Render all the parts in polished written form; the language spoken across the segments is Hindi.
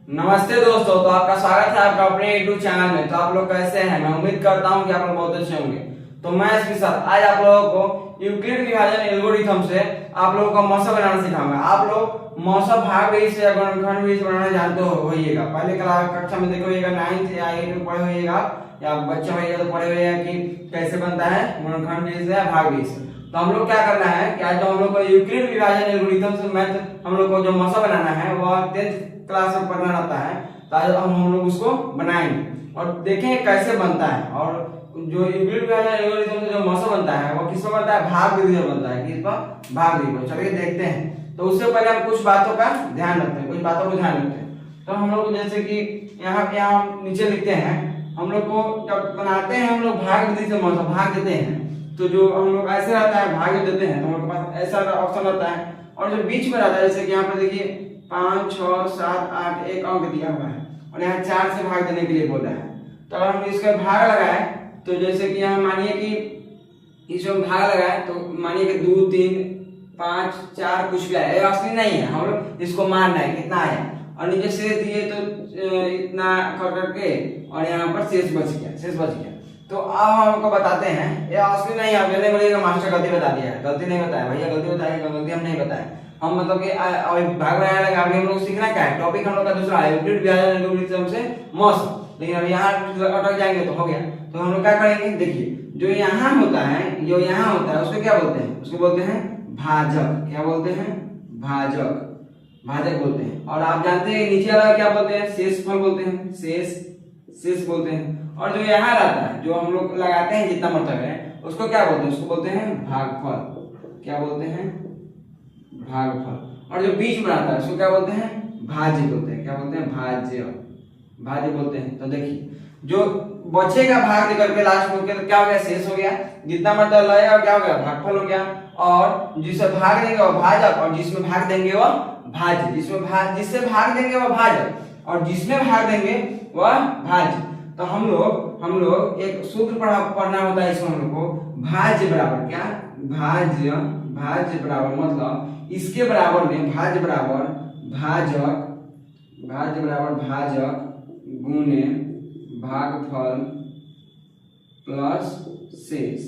नमस्ते दोस्तों, तो आपका स्वागत है आपका अपने यूट्यूब चैनल में। तो आप लोग कैसे हैं? मैं उम्मीद करता हूं कि आप लोग बहुत अच्छे होंगे। तो मैं इसके साथ आज आप लोगों को यूक्लिड विभाजन एल्गोरिथम से आप लोगों को मौसा बनाना सिखाऊंगा। आप लोग मौसा भाग बेस या गुणनखंड बेस बनाना जानते होइएगा। पहले कक्षा में देखो 9th या 8th में पढ़े होइएगा, या बच्चे होइएगा तो पढ़े हुए हैं कि कैसे बनता है गुणनखंड बेस या भाग बेस। तो हम लोग क्या करना है कि आज जो हम लोग को यूक्लिड विभाजन एल्गोरिथम से मैथ हम लोग को जो मौसा बनाना है वह 10th क्लास में पढ़ना रहता है। तो आज हम लोग उसको बनाएंगे और देखेंगे कैसे बनता है। और जो यूक्लिड विभाजन एल्गोरिथम से जो मौसा बनता है वो किस पर बनता है? भाग विधि में बनता है। किस पर? भाग विधि पर। चलिए देखते हैं। तो उससे पहले हम कुछ बातों का ध्यान रखते हैं, कुछ बातों को ध्यान रखते हैं। तो हम लोग जैसे कि यहाँ नीचे लिखते हैं, हम लोग को जब बनाते हैं हम लोग भाग विधि से मौसा भाग देते हैं। तो जो हम लोग ऐसे रहता है भाग देते हैं तो हमारे पास ऐसा ऑप्शन रहता है। और जो बीच में रहता है जैसे कि यहाँ पर देखिए 5, 6, 7, 8 एक अंक दिया हुआ है और यहाँ 4 से भाग देने के लिए बोला है। तो अगर हम इसका भाग लगाए तो जैसे कि यहाँ मानिए कि इसमें भाग लगाए तो मानिए कि 2, 3, 5, 4 कुछ भी आए, असली नहीं है। हम लोग इसको मानना है कितना आया और नीचे शेष दिए तो इतना कर करके और यहाँ पर शेष बच गया। तो अब हम आपको बताते हैं, ये असली नहीं है। आप नहीं बोलिएगा मास्टर गलती बता दिया है, गलती नहीं बताया भैया, गलती बताइएगा, गलती हम नहीं बताए। हम मतलब कि भाग बनाने लगा। अभी हम लोग सीखना क्या है, टॉपिक हम लोग का दूसरा है यूक्लिड विभाजन एल्गोरिथम से मौसा। लेकिन अब यहाँ अटक जाएंगे तो हो गया। तो हम लोग क्या करेंगे, देखिए जो यहाँ होता है, जो यहाँ होता है उसको क्या बोलते हैं? उसको बोलते हैं भाजक। क्या बोलते हैं? भाजक बोलते हैं। और आप जानते हैं नीचे वाला क्या बोलते हैं? शेषफल बोलते हैं। शेष बोलते हैं। और जो यहाँ रहता है, जो हम लोग लगाते हैं जितना मतलब है, उसको क्या बोलते हैं? उसको बोलते हैं भागफल। क्या बोलते हैं? भागफल। और जो बीच में आता है उसको क्या बोलते हैं? भाज्य बोलते हैं। क्या बोलते हैं? भाज्य बोलते हैं। तो देखिए जो बचेगा भाग निकल के लास्ट में क्या हो गया? शेष हो गया। जितना मतलब लगेगा क्या हो गया? भागफल हो गया। और जिसे भाग देंगे वो भाजक और जिसमें भाग देंगे वो भाज्य। जिससे भाग देंगे वो भाजक और जिसमें भाग देंगे वह भाज्य। तो हम लोग एक सूत्र पढ़ना होता है इसमें हम लोग को, भाज्य बराबर क्या? भाज्य बराबर मतलब इसके बराबर में भाज्य बराबर भाजक गुने भागफल प्लस शेष।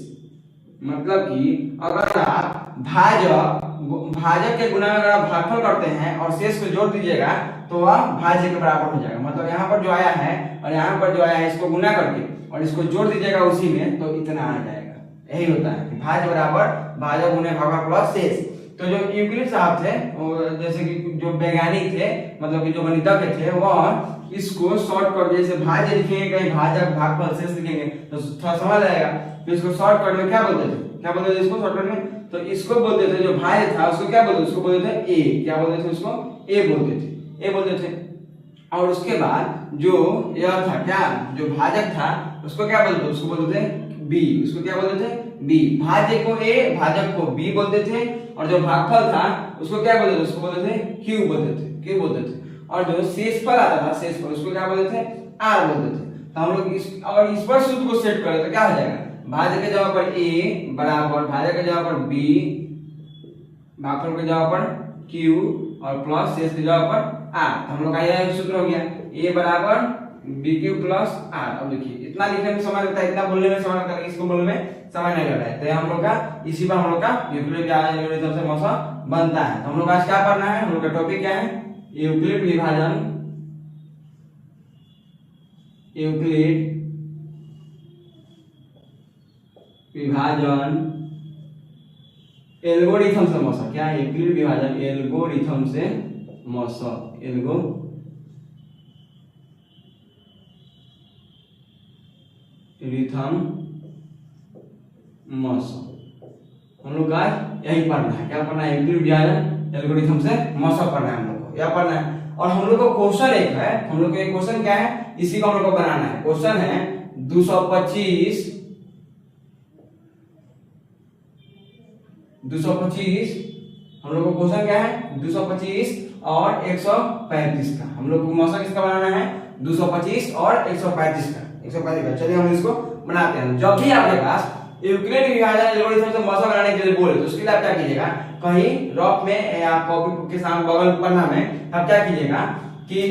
मतलब कि अगर आप भाजक के गुणा में अगर आप भागफल करते हैं और शेष को जोड़ दीजिएगा तो वह भाज्य के बराबर हो जाएगा। मतलब यहाँ पर जो आया है और यहाँ पर जो आया है इसको गुना करके और इसको जोड़ दीजिएगा उसी में तो इतना आ जाएगा। यही होता है कि भाज्य बराबर भाजक गुने भागफल प्लस शेष। तो जो यूक्लिड साहब थे, जैसे कि जो वैज्ञानिक थे, मतलब कि जो गणितज्ञ थे, वह इसको शॉर्ट कर, जैसे भाज्य लिखेंगे कहीं भाजक भागफल शेष लिखेंगे तो थोड़ा समझ आएगा। तो इसको शॉर्टकट में क्या बोलते थे? इसको शॉर्टकट में तो इसको बोलते थे, जो भाज्य था उसको क्या बोलते थे? उसको बोलते थे ए। क्या बोलते थे? उसको ए बोलते थे। और उसके बाद जो यह था क्या, जो भाजक था उसको क्या बोलते थे? उसको बोलते थे बी। उसको क्या बोलते थे? बी। भाज्य को ए, भाजक को बी बोलते थे। और जो भागफल था उसको क्या बोलते थे? उसको बोलते थे क्यू बोलते थे। और जो शेषफल आता था, शेषफल, उसको क्या बोलते थे? आर बोलते थे। तो हम लोग अगर इस पर सूत्र को सेट करें तो क्या हो जाएगा? भाज्य के जगह पर ए बराबर भाजक के जगह पर बी, भागफल के जगह पर क्यू और प्लस शेष की जगह पर आर। हम लोग का यह सूत्र हो गया, ए बराबर बी क्यू प्लस आर। अब देखिए इतना लिखने में समय लगता है, इतना बोलने में समय लगता है, इसको बोलने में समय नहीं लगता है। तो हम लोग का इसी पर हम लोग का यूक्लिड विभाजन एल्गोरिथम से मौसा बनता है। तो हम लोग आज क्या पढ़ना है? हम लोग का टॉपिक क्या है? यूक्लिड विभाजन एल्गोरिथम से मौसा। क्या? यूक्लिड विभाजन एल्गोरिथम से मौसा। हम लोग का यही पढ़ना है। क्या पढ़ना है? यूक्लिड विभाजन एल्गोरिथम से मौसा पढ़ना है हम लोग को, यह पढ़ना है। और हम लोग को क्वेश्चन एक है, हम लोग को एक क्वेश्चन क्या है, इसी को हम लोग को बनाना है। क्वेश्चन है 225 हम लोग को क्वेश्चन क्या है? 225 और 135 का। हम लोग को मौसा किसका बनाना है? 225 और 135 का। चलिए हम इसको बनाते हैं। जब भी आपके पास यूक्लिड विभाजन एल्गोरिथम से मौसा बनाने के लिए बोले तो उसके लिए आप क्या कीजिएगा, कहीं रफ में या कॉपी के सामने बगल पन्ना में आप क्या कीजिएगा कि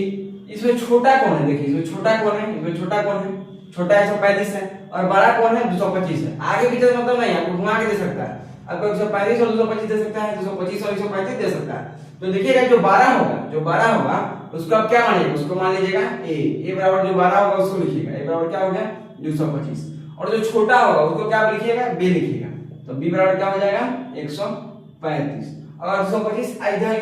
इसमें छोटा कौन है, देखिए इसमें छोटा कौन है, इसमें छोटा कौन है, छोटा 135 है और बड़ा कौन है 225 है। आगे पीछे मतलब नहीं, आपको घुमा के दे सकता है, आपको 135 और 225 दे सकता है, 225 और 135 दे सकता है। तो देखिएगा जो 12 होगा उसको आप क्या मानिएगा, उसको मान लीजिएगा a बराबर जो 12 होगा उसको लिखिएगा a बराबर क्या हो गया 225, और जो छोटा होगा उसको क्या लिखिएगा b लिखिएगा, तो b बराबर क्या हो जाएगा 135। अगर 225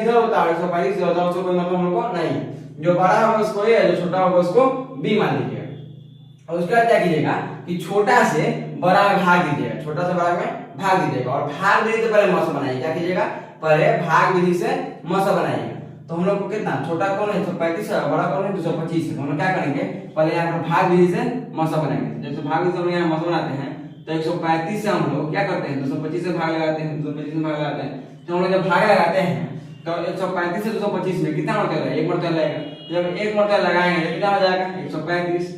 इधर होता है 135 इधर होता है उसको कोई मतलब हम लोग को नहीं है, जो बड़ा होगा उसको a जो छोटा होगा उसको b मान लीजिएगा। और उसके बाद क्या कीजिएगा कि छोटा से बड़ा में भाग दीजिएगा, छोटा से बड़ा में भाग दीजिएगा, और भाग विधि से पहले मौसा बनाइए, क्या कीजिएगा पहले भाग विधि से मौसा बनाइएगा। तो हम लोग को कितना छोटा कौन है 135 है, बड़ा कौन है 225 है, तो हम लोग क्या करेंगे पहले यहाँ पर भाग विधि से मौसा बनाएंगे। जैसे भाग विधि से हम यहाँ मौसा बनाते हैं तो 135 से हम लोग क्या करते हैं 225 से भाग लगाते हैं, 225 से भाग लगाते हैं, तो हम लोग जब भाग लगाते हैं तो 135 से 225 में कितना मरतबा है, एक मरतबा लगेगा, जब एक मरतबा लगाएंगे तो कितना हो जाएगा 135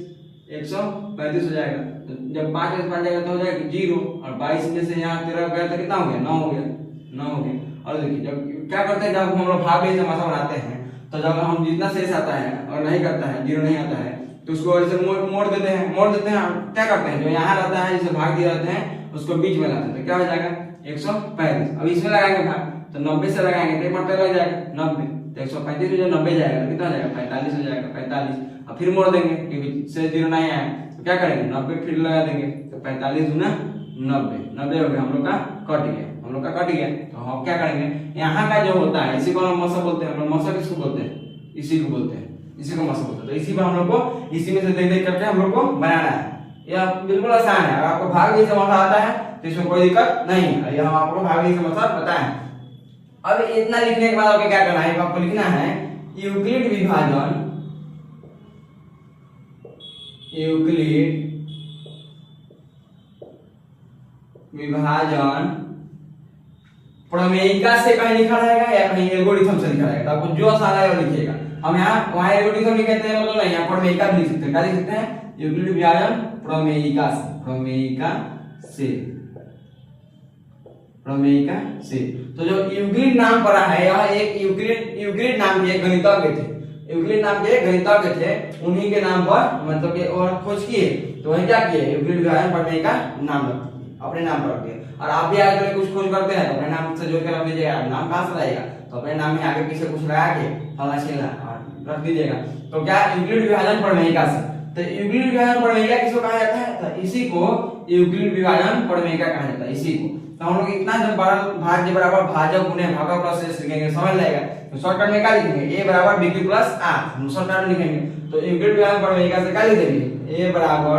हो जाएगा। तो जब 5 में 5 जाएगा तो हो जाएगा 0, और 22 में से यहाँ 13 गया तो कितना हो गया 9 हो गया। और देखिए जब क्या करते हैं जब हम लोग भाग विधि से मौसा बनाते हैं तो जब हम जितना शेष आता है और नहीं करता है 0 नहीं आता है तो उसको ऐसे मोड़ देते हैं क्या करते हैं जो यहाँ रहता है जिसे भाग दिए रहते हैं उसको बीच में लाते हैं, तो क्या हो जाएगा 135। अब इसमें लगाएंगे भाग तो 90 से लगाएंगे तो एक मरतबा लग जाएगा 90, तो 135 में जो 90 जाएगा तो कितना हो जाएगा 45 हो जाएगा 45। अब फिर मोड़ देंगे क्योंकि से 0 नहीं आया तो क्या करेंगे 90 फिर लगा देंगे, तो 45 गुना 90 हो गया, हम लोग का कट गया। तो हम क्या करेंगे यहाँ का जो होता है इसी को हम मौसा बोलते हैं, हम लोग मौसा किसको बोलते हैं इसी को बोलते हैं, इसी को मौसा बोलते हैं। तो इसी पर हम लोग को इसी में से देख करके हम लोग को बनाना है, यह बिल्कुल आसान है। अगर आपको भाग विधि से मौसा आता है तो इसमें कोई दिक्कत नहीं है, यह हम आपको भाग विधि से मौसा बताएं। अब इतना लिखने के बाद आपको क्या करना है, आपको लिखना है यूक्लिड विभाजन प्रमेयिका से कहीं लिखा रहेगा या कहीं एल्गोरिथम से लिखा रहेगा, तो आपको जो आसान है वो लिखिएगा। हम यहाँ वहाँ एल्गोरिथम लिखते हैं मतलब नहीं, यहाँ प्रमेयिका भी लिख सकते हैं, क्या लिख सकते हैं यूक्लिड विभाजन प्रमेयिका से। तो जो यूक्लिड नाम पड़ा है यह एक यूक्लिड नाम के गणितज्ञ थे, यूक्लिड नाम के गणितज्ञ थे, उन्हीं के नाम पर मतलब कि और खोज किए, तो वही क्या किए यूक्लिड विभाजन प्रमेयिका नाम अपने नाम पर रख दिया। और आप भी आगे कुछ खोज करते हैं तो अपने नाम से जोड़ के रख दीजिएगा, नाम कहाँ से रहेगा तो अपने नाम में आगे पीछे कुछ लगा के फला छीला और रख दीजिएगा। तो क्या यूक्लिड विभाजन प्रमेयिका से, तो यूक्लिड विभाजन प्रमेयिका किसको कहा जाता है, तो इसी को यूक्लिड विभाजन प्रमेयिका कहा जाता है इसी को। तो हम लोग इतना जब भाज्य बराबर भाजक गुणे भागा प्लस शेष लिखेंगे समझ लेगा, तो शॉर्टकट में क्या लिखेंगे a बराबर bq प्लस r, हम शॉर्टकट में लिखेंगे तो यूक्लिड विभाजन प्रमेयिका से क्या लिख देंगे a बराबर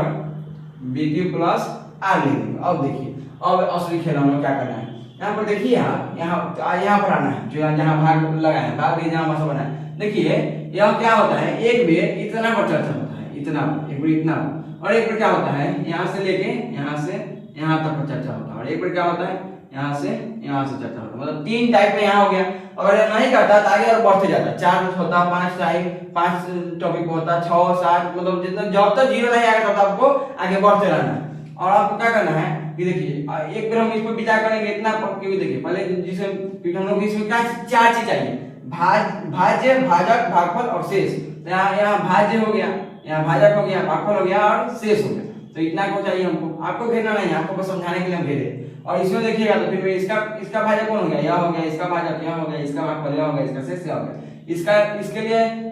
bq प्लस r लिख देंगे। अब देखिए अब असली खेल हम लोग क्या करना है, यहाँ पर देखिए आप यहाँ पर आना है, जो जहाँ भाग लगा है भाग भी जहाँ मौसा बना है, देखिए यह क्या होता है एक बेर इतना पर चर्चा होता है, इतना एक बार इतना, और एक बार क्या होता है यहाँ से लेके यहाँ से यहाँ तक पर चर्चा होता है, और एक बार क्या होता है यहाँ से चर्चा होता है, मतलब 3 टाइप में यहाँ हो गया। अगर यह नहीं करता तो आगे और बढ़ते जाता, 4 होता 5 टाइप 5 टॉपिक होता 6 7, मतलब जितना जब तक 0 नहीं आएगा तब तक आपको आगे बढ़ते रहना है। और आपको क्या करना है कि देखिए एक बार हम इस पर विचार करेंगे इतना, क्योंकि देखिए पहले जिसे हम लोग इसमें क्या 4 चीज चाहिए, भाज्य भाजक भागफल और शेष। तो यहाँ भाज्य हो गया, यहाँ भाजक हो गया, भागफल हो गया और शेष हो गया, तो इतना को चाहिए हमको, आपको घेरना नहीं है, आपको बस समझाने के लिए हम घेरे। और इसमें देखिएगा तो फिर इसका भाजक कौन हो गया, यह हो गया, इसका भाजक यह हो गया, इसका भागफल यह हो गया, इसका शेष यह हो गया,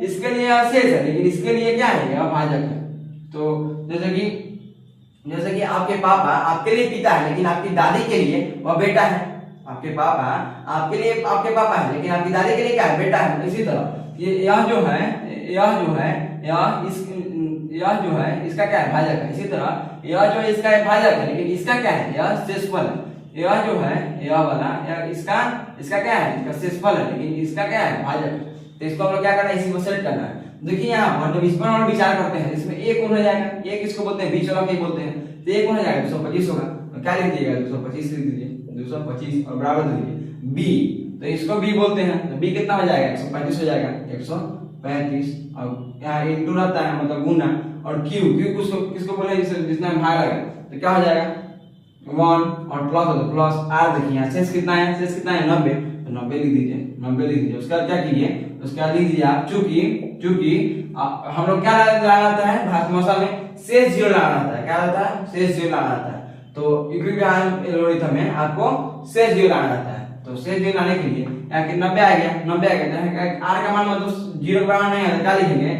इसके लिए यह शेष है, लेकिन इसके लिए क्या है यह भाजक है। तो जैसे कि आपके पापा आपके लिए पिता है लेकिन आपकी दादी के लिए वह बेटा है, आपके पापा आपके लिए आपके पापा है लेकिन आपकी दादी के लिए क्या है बेटा है। इसी तरह यह जो है इसका क्या है भाजक है, इसी तरह यह जो इसका है भाजक है लेकिन इसका क्या है यह शेषफल है, यह जो है यह वाला इसका क्या है इसका शेषफल है लेकिन इसका क्या है भाजक है। तो इसको हम लोग क्या करना है इसी को सेट करना है। देखिए यहाँ पर जब इस पर हम विचार करते हैं इसमें a कौन हो जाएगा, a किसको बोलते हैं बीच वाला के बोलते हैं, तो a कौन हो जाएगा 225 होगा, तो क्या लिख दीजिएगा 225 लिख दीजिए 225 और बराबर दे दीजिए b, तो इसको b बोलते हैं, तो b कितना हो जाएगा 135 हो जाएगा 135, और यहाँ इंटू रहता है मतलब गुना, और q किसको बोले जिसमें भाग लगा, तो क्या हो जाएगा 1 और प्लस r। देखिए यहाँ शेष कितना है 90, तो 90 लिख दीजिए। उसका क्या कीजिए उसका लिख दीजिए आप, चूंकि हम लोग क्या लगाना होता है भाषाभाषा में शेष जीरो लगाना होता है। क्या होता है? शेष जीरो लगाना होता है। तो यूक्लिड विभाजन एल्गोरिथम में आपको शेष जीरो लगाना होता है। तो शेष जीरो लाने के लिए यहाँ के 90 आ गया, 90 आ गया। आर का मान मतलब जीरो के बराबर नहीं है, क्या लिखेंगे?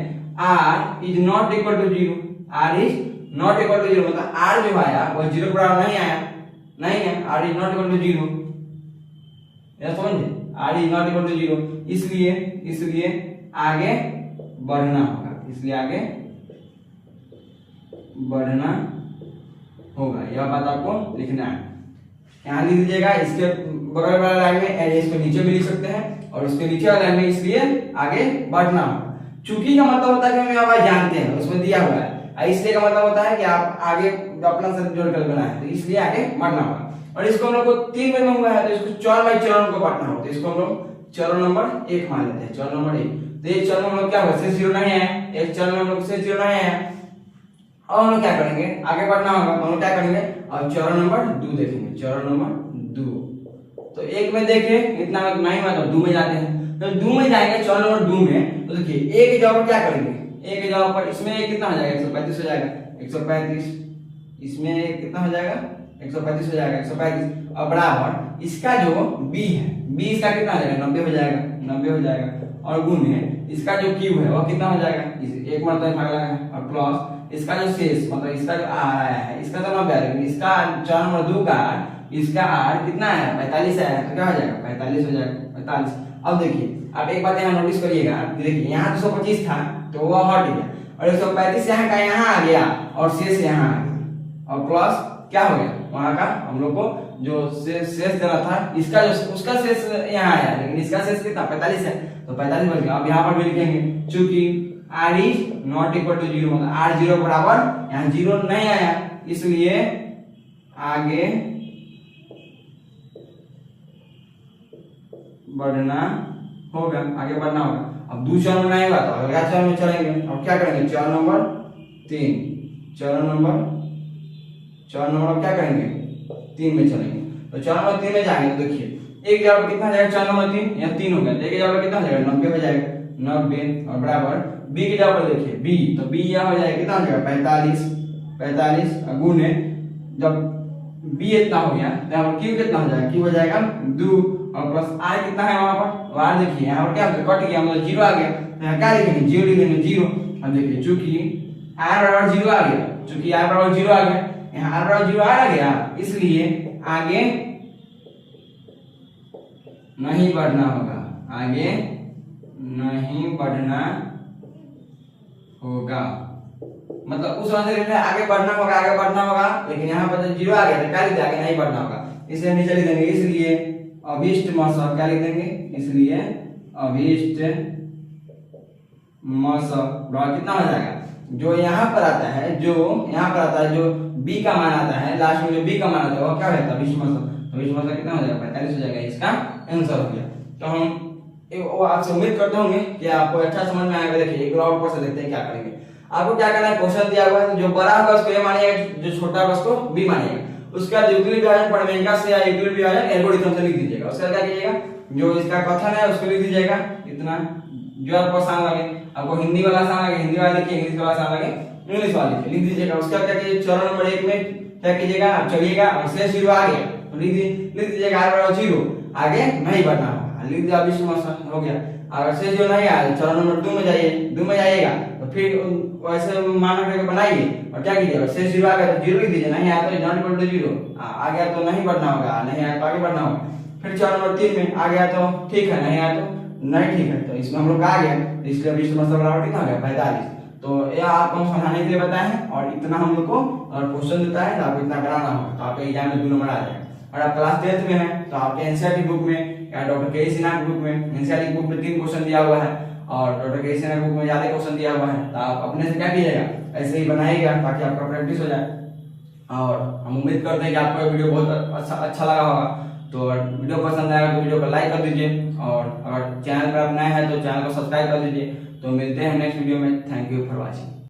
R is not equal to zero. R is not equal to zero मतलब आर जो आया वो जीरो के बराबर नहीं आया, नहीं है। R is not equal to zero, ये समझे? R is not equal to zero, इसलिए आगे बढ़ना होगा, इसलिए आगे बढ़ना होगा। यह बात आपको लिखना है। यहाँ लिख दीजिएगा। इसके बगल वाला लाइन में इसको नीचे भी लिख सकते हैं और उसके नीचे वाला लाइन में इसलिए आगे बढ़ना होगा। चूंकि का मतलब होता है कि हम यहाँ पर जानते हैं, उसमें दिया हुआ है। इसलिए का मतलब होता है कि आप आगे अपना सब जोड़कर बनाए, तो इसलिए आगे बढ़ना होगा। और इसको हम लोग को 3 में हुआ है तो इसको चरण बाई चरण को बांटना होगा। तो इसको हम लोग चरण नंबर 1 मान लेते हैं। चरण नंबर 1, तो एक चरण में हम लोग क्या होगा? शेष जीरो नहीं है, एक चरण में हम लोग शेष जीरो नहीं है। अब हम लोग क्या करेंगे? आगे बढ़ना होगा। तो हम लोग क्या करेंगे? अब चरण नंबर 2 देखेंगे। चरण नंबर 2, तो 1 में देखिए इतना नहीं हुआ तो 2 में जाते हैं। तो 2 में जाएंगे, चरण नंबर 2 में। तो देखिए ए की जगह पर क्या करेंगे? ए की जगह पर इसमें कितना हो जाएगा? 135 हो जाएगा, 135। इसमें कितना हो जाएगा? 135 हो जाएगा, 135। और बराबर इसका जो b है, b इसका कितना हो जाएगा? 90 हो जाएगा, 90 हो जाएगा। और गुणे इसका जो क्यूब है वो कितना हो जाएगा? एक मतलब भाग लगा है। और प्लस इसका जो शेष मतलब इसका जो आर आया है, इसका तो 90 आएगा, लेकिन इसका चरण नंबर 2 का इसका आर कितना आया? 45 आया है। तो क्या हो जाएगा? 45 हो जाएगा, 45। अब देखिए आप एक बात यहाँ नोटिस करिएगा, देखिए यहाँ 225 था तो वो हट गया, और 135 यहाँ का यहाँ आ गया और शेष यहाँ आ गया। और प्लस क्या हो गया? वहां का हम लोग को जो शेष देना था इसका जो उसका शेष यहाँ आया, लेकिन इसका शेष कितना? 45 है, तो 45 बच गया। अब यहाँ पर भी लिखेंगे चूंकि r is not equal to zero मतलब r जीरो बराबर यहाँ जीरो नहीं आया, इसलिए आगे बढ़ना होगा, आगे बढ़ना होगा। अब दूसरा चरण में नहीं हुआ तो अगला चरण में चलेंगे। अब क्या करेंगे? चरण नंबर 3, चरण नंबर क्या करेंगे? 3 में चलेंगे। तो चरण नंबर 3 में जाएंगे तो देखिए एक जगह पर कितना जाएगा? चरण नंबर 3 यहाँ 3 हो गया, एक जगह पर कितना हो जाएगा? 90 हो जाएगा, 90। और बराबर b की जगह पर देखिए b, तो b यहाँ हो जाएगा कितना हो जाएगा? 45 गुणे जब b इतना हो गया तो यहाँ पर q कितना हो जाएगा? q हो जाएगा 2 और प्लस r कितना है वहां पर? r देखिए यहाँ पर क्या कट गया मतलब जीरो आ गया, तो यहाँ क्या लिखेंगे? जीरो लिखेंगे, जीरो। अब देखिए चूंकि r बराबर जीरो आ गया, चूंकि r बराबर जीरो आ गया, यहाँ r बराबर जीरो आ गया, इसलिए आगे नहीं बढ़ना होगा, आगे नहीं बढ़ना होगा। मतलब उस आंसर में आगे बढ़ना होगा, लेकिन यहाँ पर जीरो आ गया तो क्या लिख आगे नहीं बढ़ना होगा, इसलिए नीचे लिख देंगे। इसलिए अभीष्ट मौसम क्या लिख देंगे? इसलिए अभीष्ट मौसम बराबर कितना हो जाएगा? जो यहाँ पर आता है, जो b का मान आता है, लास्ट में जो b का मान आता है वो क्या रहता है? अभीष्ट मौसम। तो अभीष्ट मौसम कितना हो जाएगा? 45 हो जाएगा, इसका आंसर हो गया। तो हम वो आपसे उम्मीद करते होंगे कि आपको अच्छा समझ में आएगा। देखिए एक और ऊपर से देखते हैं क्या करेंगे। आपको क्या करना है? क्वेश्चन दिया हुआ है, जो बड़ा होगा उसको a मानिएगा, जो छोटा होगा उसको b मानिएगा। उसका यूक्लिड विभाजन प्रमेय से या यूक्लिड विभाजन एल्गोरिथम से लिख दीजिएगा। उसका क्या कीजिएगा? जो इसका कथन है उसको लिख दीजिएगा इतना, जो आपको आसान लगे। आपको हिंदी वाला आसान लगे हिंदी वाला लिखिए, इंग्लिश वाला आसान लगे इंग्लिश वाला लिखिए, लिख दीजिएगा। उसका क्या कीजिए? चरण नंबर 1 में क्या कीजिएगा? आप चलिएगा और शेष जीरो आ गया तो लिख दीजिएगा r बराबर 0, आगे नहीं बढ़ना होगा, लिख दिया। अभीष्ट मौसम हो गया। अगर शेष जो नहीं आया चरण नंबर 2 में जाइए, 2 में जाइएगा तो फिर वैसे मान करके बनाइए और क्या कीजिएगा? शेष जीरो आ गया तो जीरो लिख दीजिए, नहीं आया तो नॉट इक्वल टू जीरो, आ गया तो नहीं बढ़ना होगा, नहीं आया तो आगे बढ़ना होगा। फिर चरण नंबर 3 में आ गया तो ठीक है, नहीं आया तो नहीं ठीक है, तो इसमें हम लोग आ गया, इसलिए अभीष्ट मौसम बराबर कितना हो गया? 45। तो यह आपको हम समझाने के लिए बताए हैं, और इतना हम लोग को और क्वेश्चन देता है तो आपको इतना कराना होगा, तो आपके एग्जाम में 2 नंबर आ जाएगा। और आप क्लास 10th में हैं तो आपके एनसीईआरटी बुक में या डॉक्टर के सिन्हा की बुक में, एनसीईआरटी बुक में 3 क्वेश्चन दिया हुआ है और डॉक्टर के सिन्हा की बुक में ज्यादा क्वेश्चन दिया हुआ है, तो आप अपने से क्या कीजिएगा? ऐसे ही बनाइएगा ताकि आपका प्रैक्टिस हो जाए। और हम उम्मीद करते हैं कि आपको वीडियो बहुत अच्छा लगा होगा। तो वीडियो पसंद आएगा तो वीडियो को लाइक कर दीजिए, और अगर चैनल पर आप नए हैं तो चैनल को सब्सक्राइब कर दीजिए। तो मिलते हैं नेक्स्ट वीडियो में। Thank you for watching.